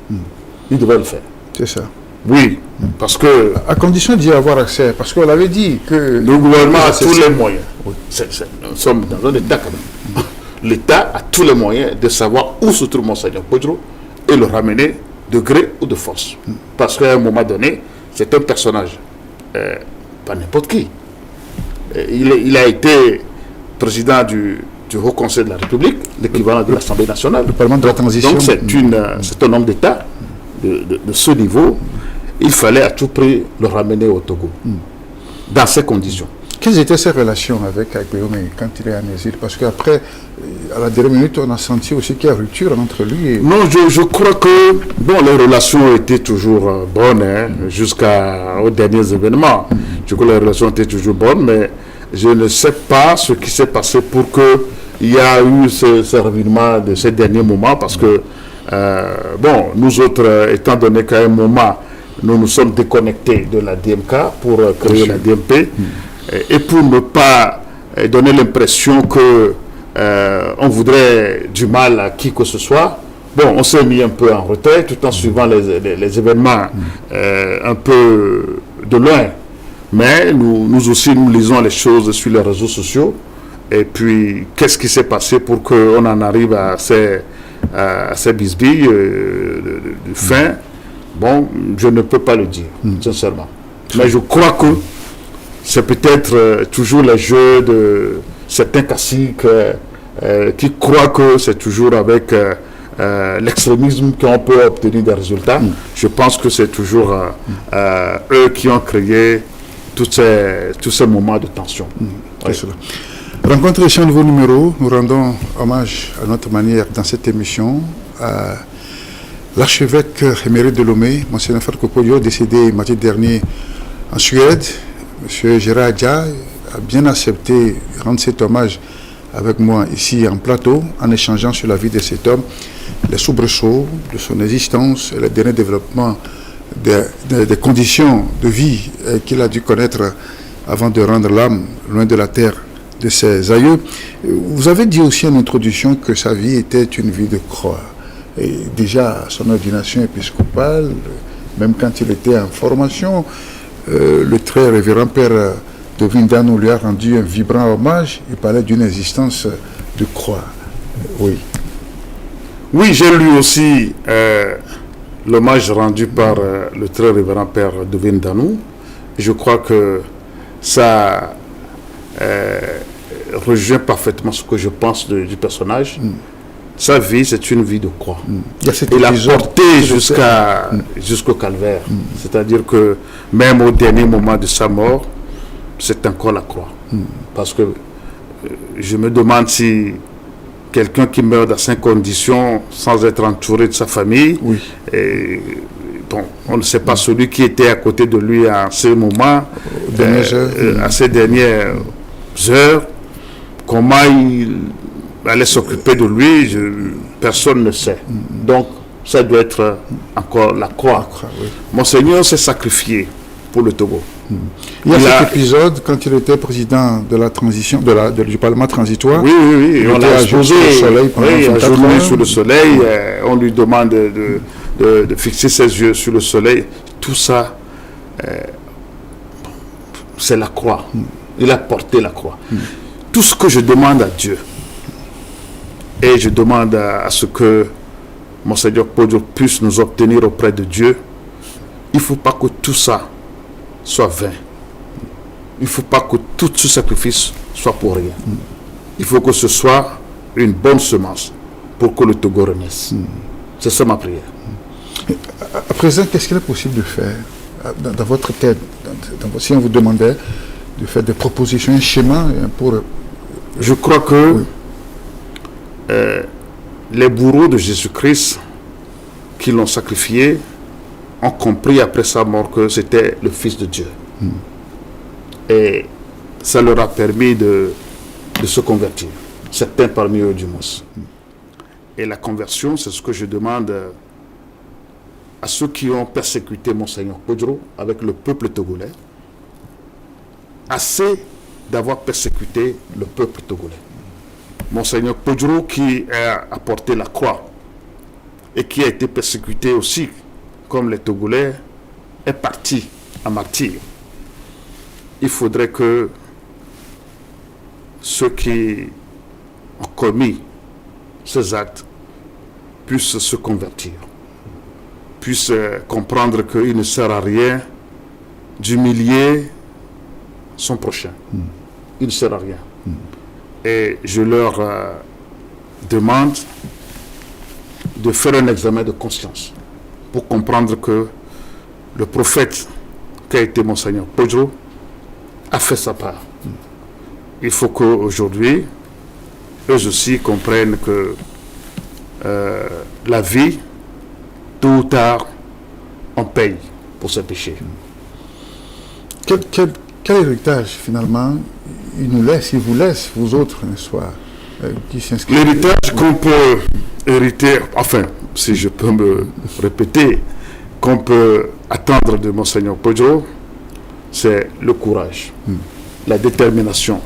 Il devrait le faire. C'est ça. Oui, parce que... À condition d'y avoir accès, parce qu'on l'avait dit que... Le gouvernement a tous les moyens. Nous sommes dans un État quand même. L'État a tous les moyens de savoir où se trouve Monseigneur Podjoro et le ramener de gré ou de force. Parce qu'à un moment donné, c'est un personnage, pas n'importe qui. Il a été président du Haut Conseil de la République, l'équivalent de l'Assemblée nationale. Le Parlement de la transition. Donc c'est un homme d'État de ce niveau. Il fallait à tout prix le ramener au Togo, dans ces conditions. Quelles étaient ses relations avec Guillaume quand il est en exil? Parce qu'après, à la dernière minute, on a senti aussi qu'il y a rupture entre lui et... Non, je crois que bon, les relations étaient toujours bonnes, jusqu'aux derniers événements. Je crois que les relations étaient toujours bonnes, mais je ne sais pas ce qui s'est passé pour qu'il y a eu ce revirement de ces derniers moments, parce que, bon, nous autres, étant donné qu'à un moment, nous nous sommes déconnectés de la DMK pour créer la DMP, et pour ne pas donner l'impression que on voudrait du mal à qui que ce soit, bon, on s'est mis un peu en retrait tout en suivant les événements un peu de loin. Mais nous aussi, nous lisons les choses sur les réseaux sociaux. Et puis, qu'est-ce qui s'est passé pour qu'on en arrive à ces bisbilles de fin? Bon, je ne peux pas le dire, sincèrement. Mais je crois que c'est peut-être toujours le jeu de certains caciques qui croient que c'est toujours avec l'extrémisme qu'on peut obtenir des résultats. Je pense que c'est toujours eux qui ont créé tous ces moments de tension. Oui. Rencontre et un nouveau numéro. Nous rendons hommage à notre manière dans cette émission à l'archevêque émérite de Lomé, Monseigneur Falco Poggio, décédé mardi dernier en Suède. Monsieur Gérard Adja a bien accepté de rendre cet hommage avec moi ici en plateau, en échangeant sur la vie de cet homme, les soubresauts de son existence et le dernier développement des conditions de vie qu'il a dû connaître avant de rendre l'âme loin de la terre de ses aïeux. Vous avez dit aussi en introduction que sa vie était une vie de croix. Et déjà à son ordination épiscopale, même quand il était en formation, le très révérend père de Vindano lui a rendu un vibrant hommage. Il parlait d'une existence de croix. Oui. Oui, j'ai lu aussi l'hommage rendu par le très révérend père de Vindano. Je crois que ça rejoint parfaitement ce que je pense du personnage. Sa vie, c'est une vie de croix. Il a porté jusqu'au calvaire. C'est-à-dire que même au dernier moment de sa mort, c'est encore la croix. Parce que je me demande si quelqu'un qui meurt dans ces conditions, sans être entouré de sa famille, et, bon, on ne sait pas celui qui était à côté de lui à ces moments, à ces dernières heures, comment il allait s'occuper de lui, personne ne sait. Donc, ça doit être encore la croix. Monseigneur s'est sacrifié pour le Togo. Il y a cet épisode, quand il était président de la transition, du Parlement transitoire. Oui, on l'a exposé sous le soleil. On lui demande de fixer ses yeux sur le soleil. Tout ça, c'est la croix. Il a porté la croix. Tout ce que je demande à Dieu, et je demande à ce que Monseigneur Poggio puisse nous obtenir auprès de Dieu, il ne faut pas que tout ça soit vain. Il ne faut pas que tout ce sacrifice soit pour rien. Il faut que ce soit une bonne semence pour que le Togo renaisse. C'est ça ma prière. À présent, qu'est-ce qu'il est possible de faire dans votre tête, si on vous demandait de faire des propositions, un schéma pour... Je crois que les bourreaux de Jésus-Christ qui l'ont sacrifié ont compris après sa mort que c'était le Fils de Dieu. Et ça leur a permis de se convertir. Certains parmi eux du moins. Et la conversion, c'est ce que je demande à ceux qui ont persécuté Monseigneur Poggio avec le peuple togolais. Assez d'avoir persécuté le peuple togolais. Monseigneur Poggio qui a porté la croix et qui a été persécuté aussi, comme les Togolais, est parti en martyr. Il faudrait que ceux qui ont commis ces actes puissent se convertir, puissent comprendre qu'il ne sert à rien d'humilier son prochain. Il ne sert à rien. Et je leur demande de faire un examen de conscience pour comprendre que le prophète qui a été Monseigneur Poggio a fait sa part. Il faut qu'aujourd'hui, eux aussi comprennent que la vie, tôt ou tard, on paye pour ses péchés. Quel héritage, finalement, il vous laisse, vous autres, n'est-ce pas, qui s'inscrivent. L'héritage qu'on peut hériter, enfin, si je peux me répéter, qu'on peut attendre de Monseigneur Podjo, c'est le courage, la détermination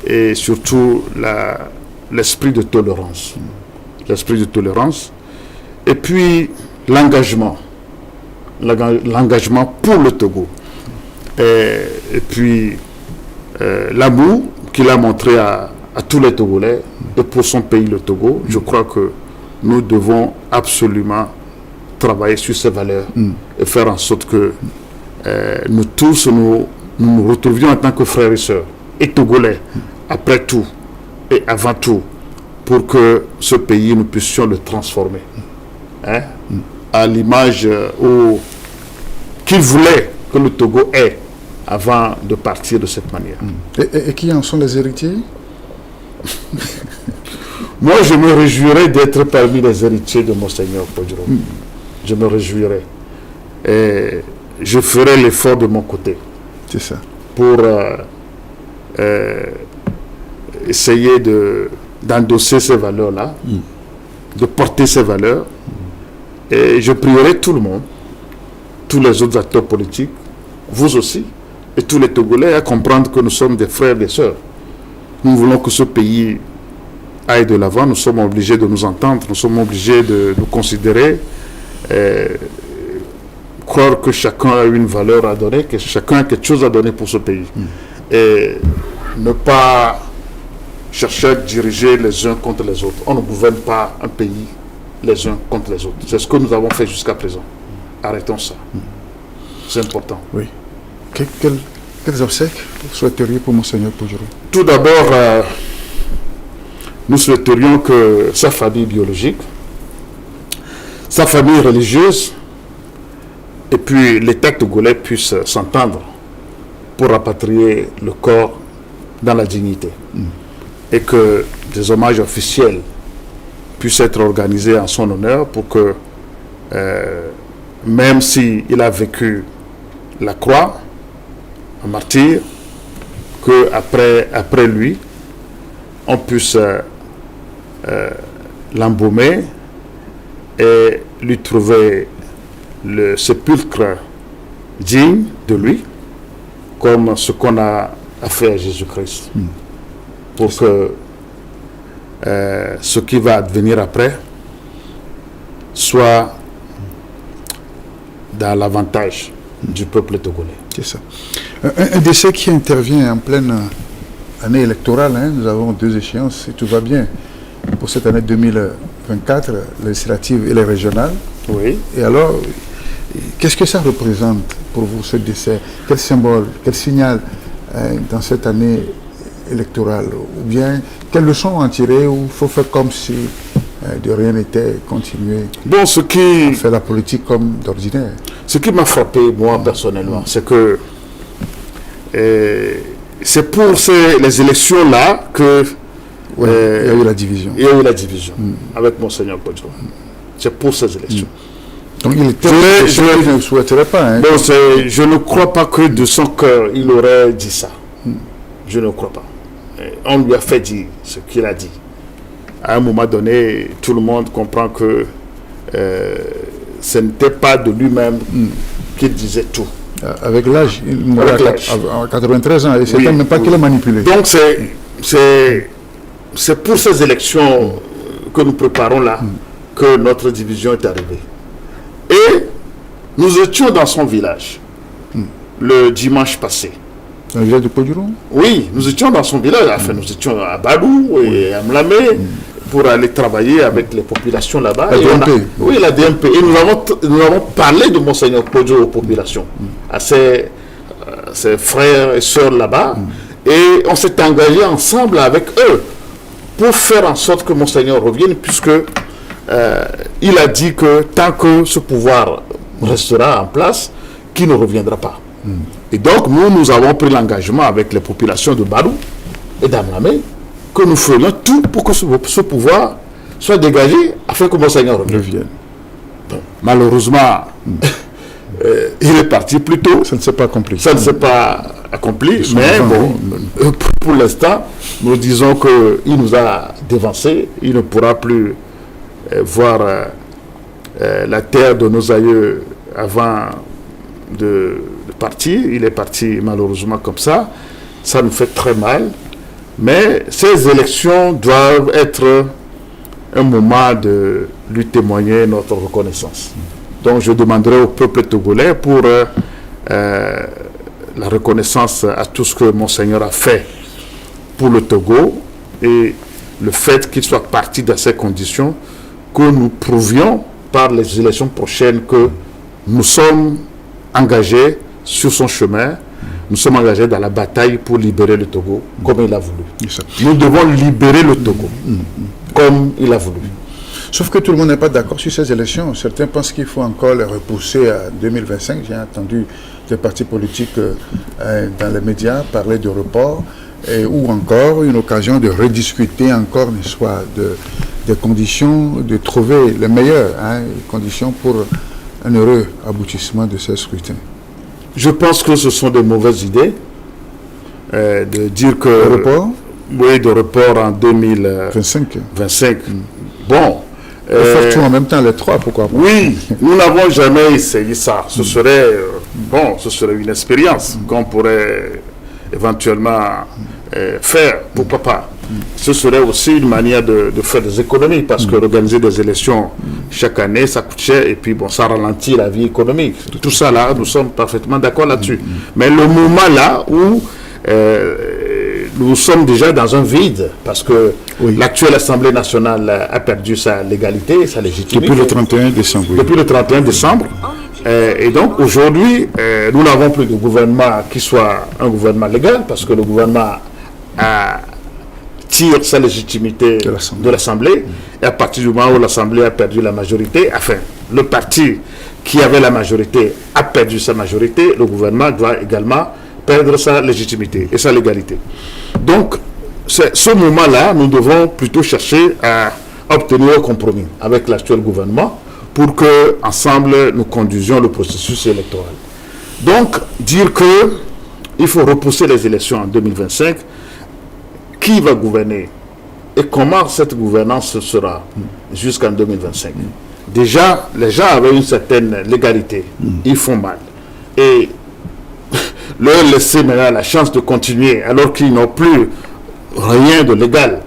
et surtout l'esprit de tolérance. L'esprit de tolérance et puis l'engagement pour le Togo et puis l'amour qu'il a montré à tous les Togolais et pour son pays le Togo. Je crois que nous devons absolument travailler sur ces valeurs et faire en sorte que nous tous nous retrouvions en tant que frères et sœurs et Togolais après tout et avant tout pour que ce pays nous puissions le transformer à l'image qu'il voulait que le Togo ait avant de partir de cette manière. Et qui en sont les héritiers? Moi, je me réjouirais d'être parmi les héritiers de Monseigneur Podjo. Je me réjouirais. Et je ferai l'effort de mon côté. C'est ça. Pour essayer d'endosser ces valeurs-là, de porter ces valeurs. Et je prierai tout le monde, tous les autres acteurs politiques, vous aussi, et tous les Togolais à comprendre que nous sommes des frères et des sœurs. Nous voulons que ce pays aille de l'avant, nous sommes obligés de nous entendre, nous sommes obligés de nous considérer, croire que chacun a une valeur à donner, que chacun a quelque chose à donner pour ce pays. Et ne pas chercher à diriger les uns contre les autres. On ne gouverne pas un pays les uns contre les autres. C'est ce que nous avons fait jusqu'à présent. Arrêtons ça. C'est important. Oui. Quels obsèques vous souhaiteriez pour Monseigneur Podjo? Tout d'abord, nous souhaiterions que sa famille biologique, sa famille religieuse, et puis l'État togolais puissent s'entendre pour rapatrier le corps dans la dignité. Et que des hommages officiels puissent être organisés en son honneur pour que, même s'il a vécu la croix, un martyr, qu'après lui, on puisse l'embaumer et lui trouver le sépulcre digne de lui, comme ce qu'on a fait à Jésus-Christ. Pour que ce qui va advenir après soit dans l'avantage du peuple togolais. C'est ça. Un décès qui intervient en pleine année électorale, nous avons 2 échéances, et tout va bien. Pour cette année 2024, les législatives et les régionales. Oui. Et alors, qu'est-ce que ça représente pour vous, ce décès? Quel symbole, quel signal dans cette année électorale? Ou bien, quelles leçons en tirer, ou il faut faire comme si de rien n'était, continuer à faire la politique comme d'ordinaire? Ce qui m'a frappé, moi, personnellement, c'est que c'est pour les élections-là que il y a eu la division. Il y a eu la division avec Monseigneur Podjo. C'est pour ces élections. Donc il était je ne souhaiterais pas. Bon, je ne crois pas que de son cœur, il aurait dit ça. Je ne crois pas. On lui a fait dire ce qu'il a dit. À un moment donné, tout le monde comprend que ce n'était pas de lui-même qu'il disait tout. Avec l'âge, il mourait à 93 ans, et c'est même pas qu'il a manipulé. Donc c'est pour ces élections que nous préparons là que notre division est arrivée. Et nous étions dans son village le dimanche passé. Dans le village de Podjo? Oui, nous étions dans son village. Enfin, nous étions à Badou et à Mlamé pour aller travailler avec les populations là-bas. La DMP. Oui, la DMP. Et nous avons parlé de Monseigneur Podjo aux populations, à ses frères et sœurs là-bas. Et on s'est engagé ensemble avec eux pour faire en sorte que Monseigneur revienne, puisque il a dit que tant que ce pouvoir restera en place, qu'il ne reviendra pas. Et donc, nous avons pris l'engagement avec les populations de Badou et d'Amlamé que nous ferions tout pour que ce pouvoir soit dégagé afin que Monseigneur revienne. Bon, malheureusement, il est parti plus tôt. Ça ne s'est pas compliqué. Ça ne s'est pas accompli, mais bon, pour l'instant, nous disons qu'il nous a dévancé, il ne pourra plus voir la terre de nos aïeux avant de partir. Il est parti malheureusement comme ça. Ça nous fait très mal. Mais ces élections doivent être un moment de lui témoigner notre reconnaissance. Donc je demanderai au peuple togolais pour la reconnaissance à tout ce que Monseigneur a fait pour le Togo et le fait qu'il soit parti dans ces conditions, que nous prouvions par les élections prochaines que nous sommes engagés sur son chemin, nous sommes engagés dans la bataille pour libérer le Togo comme il a voulu. Nous devons libérer le Togo comme il a voulu. Sauf que tout le monde n'est pas d'accord sur ces élections. Certains pensent qu'il faut encore les repousser à 2025. J'ai entendu des partis politiques dans les médias parler de report, ou encore une occasion de rediscuter encore, n'est-ce pas, des conditions, de trouver les meilleures conditions pour un heureux aboutissement de ces scrutins. Je pense que ce sont de mauvaises idées de dire que... Le report? Oui, de report en 2025. Bon. Faire tout en même temps, les trois, pourquoi pas? Oui, nous n'avons jamais essayé ça. Ce serait, ce serait une expérience qu'on pourrait éventuellement faire, pourquoi pas. Ce serait aussi une manière de faire des économies, parce que organiser des élections chaque année, ça coûte cher, et puis bon, ça ralentit la vie économique. Tout ça là, nous sommes parfaitement d'accord là-dessus. Mais le moment là où nous sommes déjà dans un vide, parce que l'actuelle Assemblée nationale a perdu sa légalité, sa légitimité. Depuis le 31 décembre. Oui. Depuis le 31 décembre. Et donc aujourd'hui, nous n'avons plus de gouvernement qui soit un gouvernement légal, parce que le gouvernement tire sa légitimité de l'Assemblée. Et à partir du moment où l'Assemblée a perdu la majorité, enfin, le parti qui avait la majorité a perdu sa majorité, le gouvernement doit également perdre sa légitimité et sa légalité. Donc, ce moment-là, nous devons plutôt chercher à obtenir un compromis avec l'actuel gouvernement pour que, ensemble, nous conduisions le processus électoral. Donc, dire qu'il faut repousser les élections en 2025, qui va gouverner et comment cette gouvernance sera jusqu'en 2025. Déjà, les gens avaient une certaine légalité. Ils font mal. Et leur laisser maintenant la chance de continuer alors qu'ils n'ont plus rien de légal.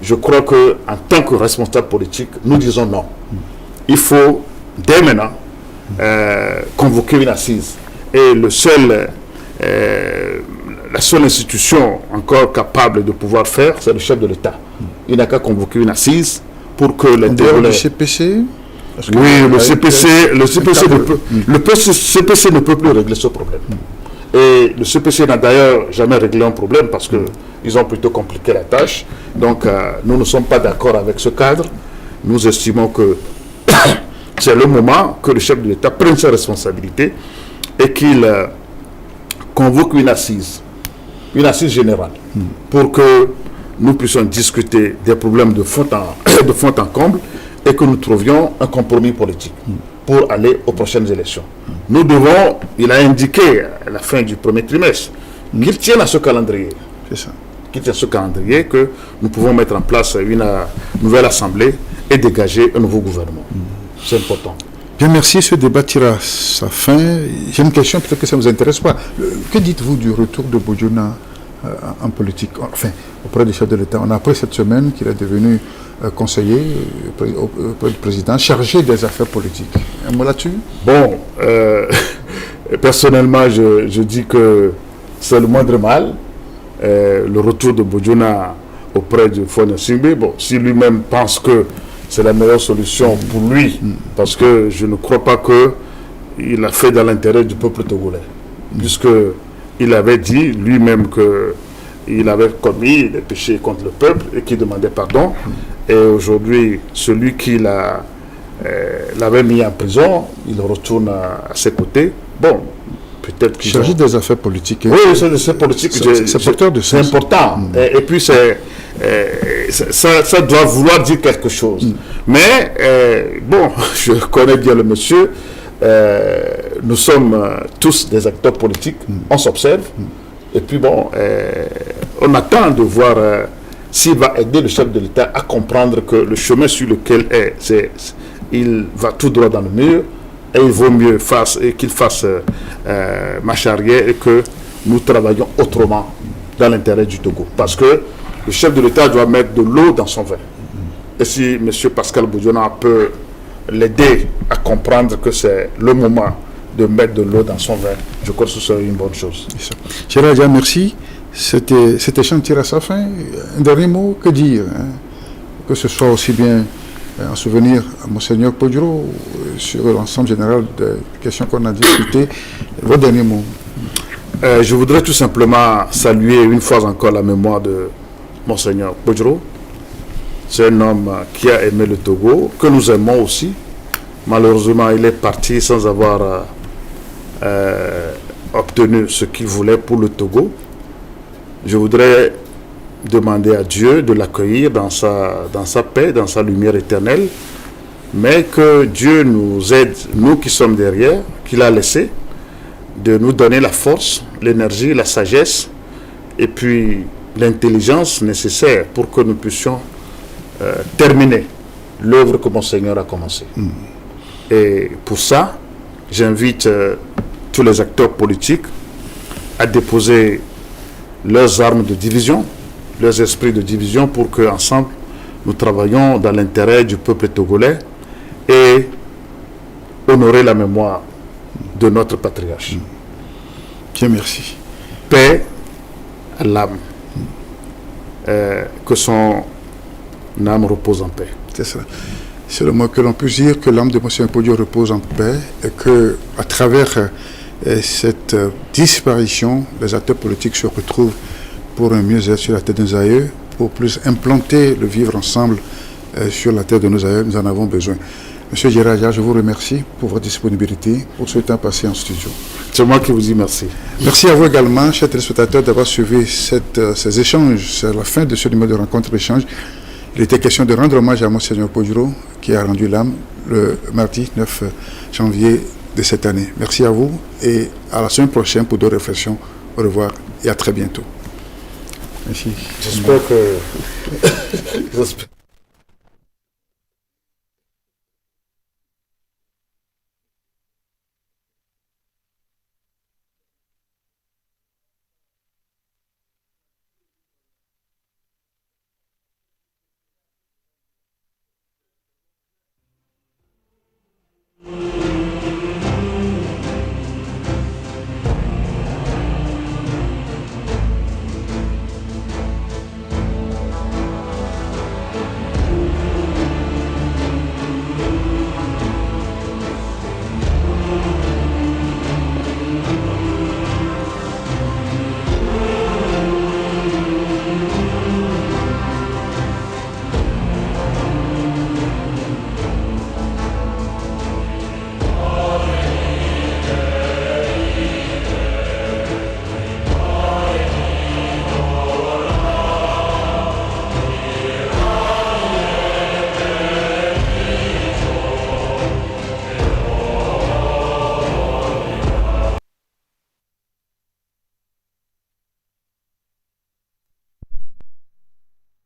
Je crois qu'en tant que responsable politique, nous disons non. Il faut, dès maintenant, convoquer une assise. Et la seule institution encore capable de pouvoir faire, c'est le chef de l'État. Il n'a qu'à convoquer une assise pour que les le CPC. Oui, le CPC ne peut plus régler ce problème. Et le CPC n'a d'ailleurs jamais réglé un problème parce qu'ils ont plutôt compliqué la tâche. Donc, nous ne sommes pas d'accord avec ce cadre. Nous estimons que c'est le moment que le chef de l'État prenne ses responsabilités et qu'il convoque une assise générale, pour que nous puissions discuter des problèmes de fond en comble et que nous trouvions un compromis politique pour aller aux prochaines élections. Nous devons, il a indiqué à la fin du premier trimestre, qu'il tienne à ce calendrier. C'est ça. Qu'il tienne à ce calendrier, que nous pouvons mettre en place une nouvelle assemblée et dégager un nouveau gouvernement. C'est important. Bien, merci. Ce débat tire à sa fin. J'ai une question, peut-être que ça ne vous intéresse pas. Que dites-vous du retour de Bodiona en politique, enfin, auprès du chef de l'État? On a appris cette semaine qu'il est devenu conseiller auprès du président, chargé des affaires politiques. Un mot là-dessus? Bon, personnellement, je dis que c'est le moindre mal. Le retour de Bodiona auprès du Faure Gnassingbé. Bon, si lui-même pense que c'est la meilleure solution pour lui, parce que je ne crois pas qu'il a fait dans l'intérêt du peuple togolais, puisqu'il avait dit lui-même qu'il avait commis des péchés contre le peuple et qu'il demandait pardon. Et aujourd'hui, celui qui l'avait mis en prison, il retourne à ses côtés. Bon, peut-être qu'il s'agit des affaires politiques. Oui, c'est des affaires politiques. C'est porteur de sens. C'est important. Et puis, ça doit vouloir dire quelque chose. Mais, bon, je connais bien le monsieur. Nous sommes tous des acteurs politiques. On s'observe. Et puis bon, on attend de voir s'il va aider le chef de l'État à comprendre que le chemin sur lequel il va tout droit dans le mur, et il vaut mieux qu'il fasse marche arrière et que nous travaillons autrement dans l'intérêt du Togo. Parce que le chef de l'État doit mettre de l'eau dans son vin. Et si M. Pascal Bodiona peut l'aider à comprendre que c'est le moment de mettre de l'eau dans son vin, je crois que ce serait une bonne chose. Gérard Dia, merci. Cet échange tire à sa fin. Un dernier mot, que dire que ce soit aussi bien en souvenir à Monseigneur Podjoro sur l'ensemble général des questions qu'on a discutées. Votre dernier mot. Je voudrais tout simplement saluer une fois encore la mémoire de Monseigneur Podjoro. C'est un homme qui a aimé le Togo, que nous aimons aussi. Malheureusement, il est parti sans avoir obtenu ce qu'il voulait pour le Togo. Je voudrais demander à Dieu de l'accueillir dans sa paix, dans sa lumière éternelle, mais que Dieu nous aide, nous qui sommes derrière, qu'il a laissé, de nous donner la force, l'énergie, la sagesse et puis l'intelligence nécessaire pour que nous puissions terminer l'œuvre que mon Seigneur a commencée. Et pour ça, j'invite tous les acteurs politiques à déposer leurs armes de division, leurs esprits de division pour qu'ensemble, nous travaillions dans l'intérêt du peuple togolais et honorer la mémoire de notre patriarche. Bien, merci. Paix à l'âme. Que son âme repose en paix. C'est ça. C'est le mot que l'on peut dire, que l'âme de M. Podjoro repose en paix et que, à travers cette disparition, les acteurs politiques se retrouvent pour un mieux-être sur la terre de nos aïeux, pour plus implanter le vivre ensemble sur la terre de nos aïeux. Nous en avons besoin. Monsieur Gérard Dia, je vous remercie pour votre disponibilité, pour ce temps passé en studio. C'est moi qui vous dis merci. Merci à vous également, chers téléspectateurs, d'avoir suivi ces échanges. C'est la fin de ce numéro de rencontre-échange. Il était question de rendre hommage à Monseigneur Podjoro, qui a rendu l'âme le mardi 9 janvier de cette année. Merci à vous et à la semaine prochaine pour d'autres réflexions. Au revoir et à très bientôt. Merci. J'espère que...